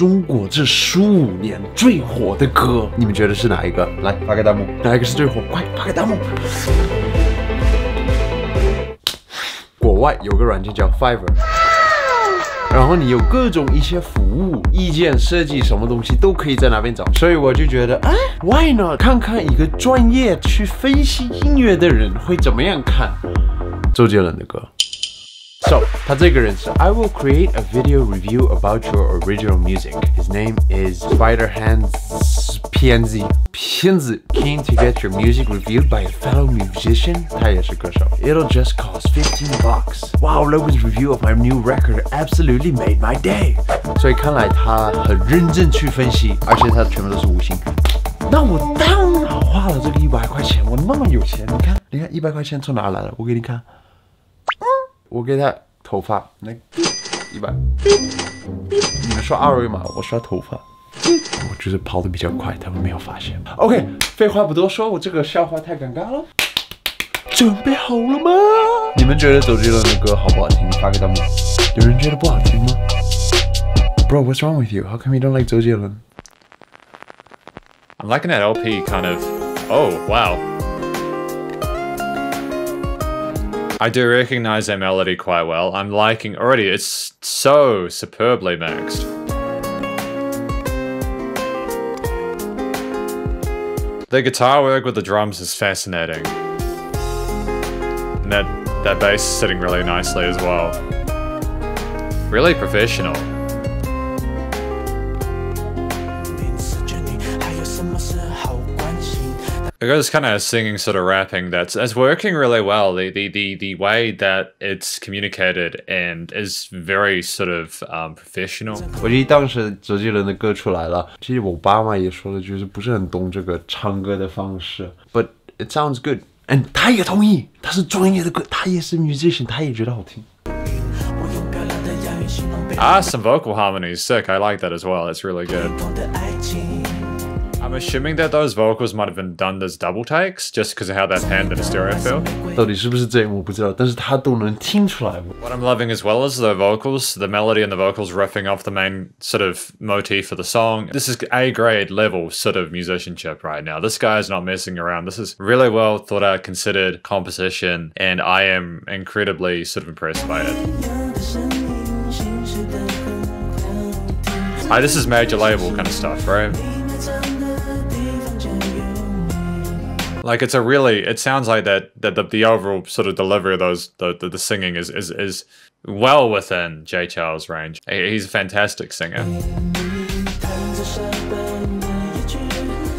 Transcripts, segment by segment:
中国这15年最火的歌，你们觉得是哪一个？来发个弹幕，哪一个是最火？快发个弹幕！国外有个软件叫 Fiverr。 然后你有各种一些服务、意见、设计，什么东西都可以在那边找，所以我就觉得，哎 ，Why not？ 看看一个专业去分析音乐的人会怎么样看周杰伦的歌。So， 他这个人是 I will create a video review about your original music. His name is Spiderhands PNZ. PNZ keen to get your music reviewed by a fellow musician. 他也是歌手。It'll just cost $15. Wow, Logan's review of my new record absolutely made my day. 所以看来他很认真去分析，而且他全部都是5星。那我当然花了这个100块钱，我那么有钱，你看100块钱从哪来的？我给你看。我给他头发，那100，你们刷二维码，我刷头发。我就是跑得比较快，他们没有发现。OK， 废话不多说，我这个笑话太尴尬了。准备好了吗？你们觉得周杰伦的歌好不好听？发个弹幕。有人觉得不好听吗 ？Bro, what's wrong with you? How come you don't like 周杰伦 I'm liking that LP kind of. Oh, wow. I do recognize that melody quite well. I'm liking already, it's so superbly mixed. The guitar work with the drums is fascinating. And that bass is sitting really nicely as well. Really professional. It goes kind of singing, sort of rapping. That's working really well. The way that it's communicated and is very sort of professional. 我记得当时周杰伦的歌出来了，其实我爸妈也说了，就是不是很懂这个唱歌的方式。But it sounds good. And 他也同意，他是专业的歌，他也是 musician， 他也觉得好听。Some vocal harmonies, sick. I like that as well. It's really good. I'm assuming that those vocals might have been done as double takes, just because of how that panned in a stereo field. 到底是不是这样我不知道，但是他都能听出来。What I'm loving as well is the vocals, the melody and the vocals riffing off the main sort of motif of the song. This is A-grade level sort of musicianship right now. This guy is not messing around. This is really well thought out, considered composition, and I am incredibly sort of impressed by it. This is major label kind of stuff, right? Like it's a really, it sounds like that the overall sort of delivery of those the singing is well within J. Charles' range. He's a fantastic singer.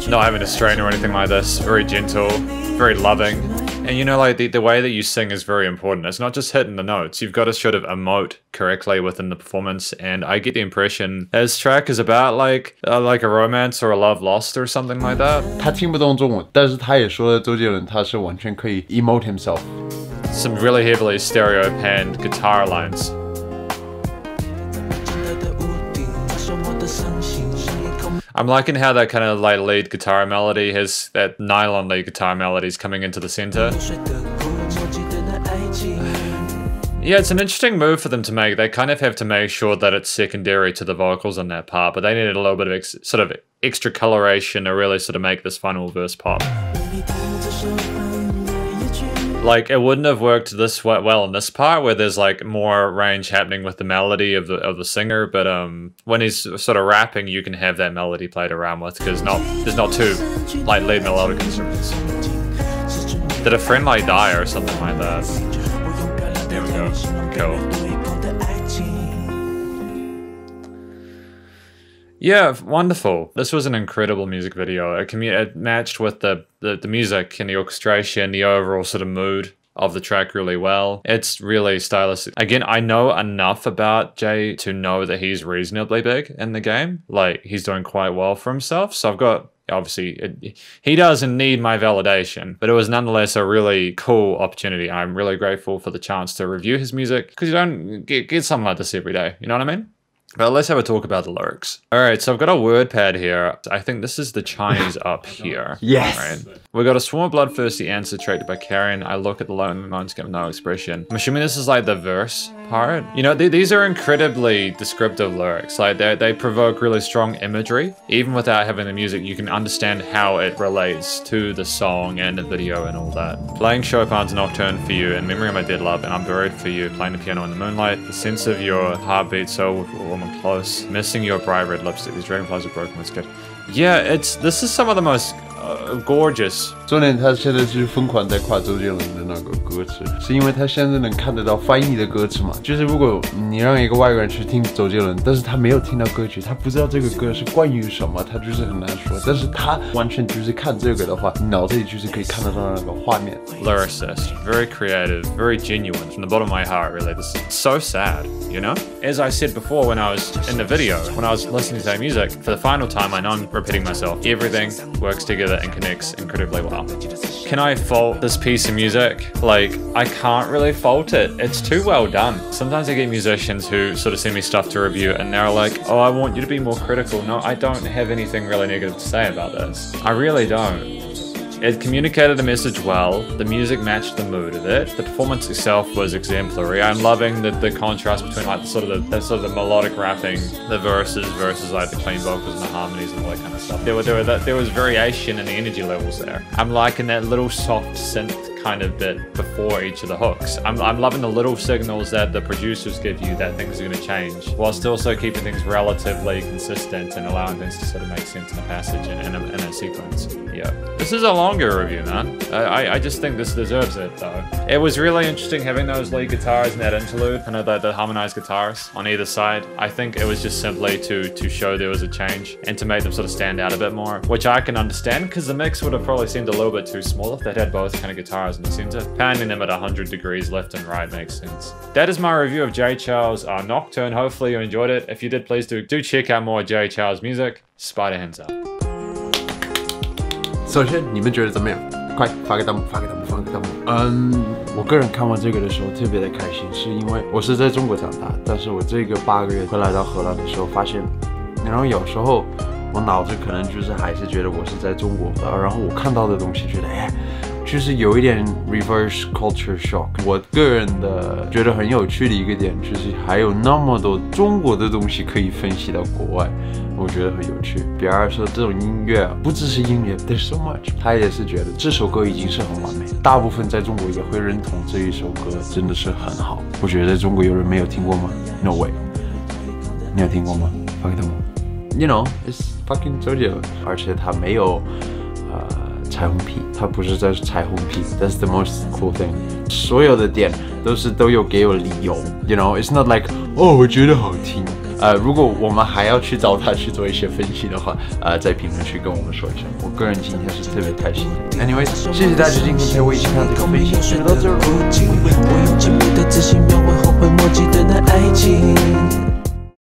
Not having a strain or anything like this. Very gentle, very loving. And you know, like the way that you sing is very important. It's not just hitting the notes. You've got to sort of emote correctly within the performance. And I get the impression this track is about like a romance or a love lost or something like that. 他听不懂中文，但是他也说了，周杰伦他是完全可以 emote himself. Some really heavily stereo panned guitar lines. I'm liking how that kind of like lead guitar melody has that nylon lead guitar melodies coming into the center. Yeah, it's an interesting move for them to make. They kind of have to make sure that it's secondary to the vocals on that part, but they needed a little bit of sort of extra coloration to really sort of make this final verse pop. Like, it wouldn't have worked this well in this part where there's like more range happening with the melody of the singer, but when he's sort of rapping, you can have that melody played around with because there's not two like lead melodic instruments. Did a friend like die or something like that? There we go. Cool. Yeah, wonderful. This was an incredible music video. It matched with the music and the orchestration, the overall sort of mood of the track really well. It's really stylistic. Again, I know enough about Jay to know that he's reasonably big in the game. Like, he's doing quite well for himself. So I've got, obviously, he doesn't need my validation, but it was nonetheless a really cool opportunity. I'm really grateful for the chance to review his music because you don't get something like this every day. You know what I mean? But let's have a talk about the lyrics. All right, so I've got a word pad here. I think this is the Chinese up here. Yes. Right? We got a swarm of bloodthirsty ants attracted by carrion. I look at the lonely landscape with no expression. I'm assuming this is like the verse part. You know, these are incredibly descriptive lyrics. Like they provoke really strong imagery. Even without having the music, you can understand how it relates to the song and the video and all that. Playing Chopin's Nocturne for you in memory of my dead love, and I'm buried for you. Playing the piano in the moonlight. The sense of your heartbeat so warm and close. Missing your bright red lipstick. These dragonflies are broken. It's good. Yeah, this is some of the most gorgeous. 重点他现在就是疯狂在夸周杰伦的那个歌词，是因为他现在能看得到翻译的歌词嘛？就是如果你让一个外国人去听周杰伦，但是他没有听到歌曲，他不知道这个歌是关于什么，他就是很难说。但是他完全就是看这个的话，你脑子里就是可以看得到那个画面。Lyricist, very creative, very genuine. From the bottom of my heart, really. This is so sad, you know? As I said before when I was in the video, when I was listening to that music, for the final time, I know I'm repeating myself. Everything works together and connects incredibly well. Can I fault this piece of music? Like, I can't really fault it. It's too well done. Sometimes I get musicians who sort of send me stuff to review and they're like, oh, I want you to be more critical. No, I don't have anything really negative to say about this. I really don't. It communicated the message well, the music matched the mood of it, the performance itself was exemplary. I'm loving the contrast between like the melodic rapping, the verses versus like the clean vocals and the harmonies and all that kind of stuff. There was variation in the energy levels there. I'm liking that little soft synth kind of bit before each of the hooks. I'm loving the little signals that the producers give you that things are going to change, whilst also keeping things relatively consistent and allowing things to sort of make sense in a passage and in a sequence. Yeah. This is a longer review, man. I just think this deserves it, though. It was really interesting having those lead guitars in that interlude, kind of the harmonized guitars on either side. I think it was just simply to show there was a change and to make them sort of stand out a bit more, which I can understand because the mix would have probably seemed a little bit too small if they'd had both kind of guitars in the center. Pounding them at 100 degrees left and right makes sense. That is my review of Jay Chou's Nocturne. Hopefully you enjoyed it. If you did, please do check out more Jay Chou's music. Spider hands up. 首先，你们觉得怎么样？快发个弹幕，发个弹幕，发个弹幕。我个人看完这个的时候特别的开心，是因为我是在中国长大，但是我这个8个月回来到荷兰的时候，发现，然后有时候我脑子可能就是还是觉得我是在中国的，然后我看到的东西觉得，就是有一点 reverse culture shock。我个人的觉得很有趣的一个点，就是还有那么多中国的东西可以分析到国外。我觉得很有趣，比方说这种音乐不只是音乐 ，there's so much。他也是觉得这首歌已经是很完美，大部分在中国也会认同这一首歌真的是很好。我觉得在中国有人没有听过吗 ？No way， 你有听过吗？发给他们。You know, it's fucking 周杰伦，而且他没有彩虹屁，他不是在彩虹屁 ，That's the most cool thing。所有的点都有给我理由 ，You know, it's not like 哦，我觉得好听。如果我们还要去找他去做一些分析的话，在评论区跟我们说一下。我个人今天是特别开心的。Anyways， 谢谢大家今天陪我一起看这个分析，就到这儿。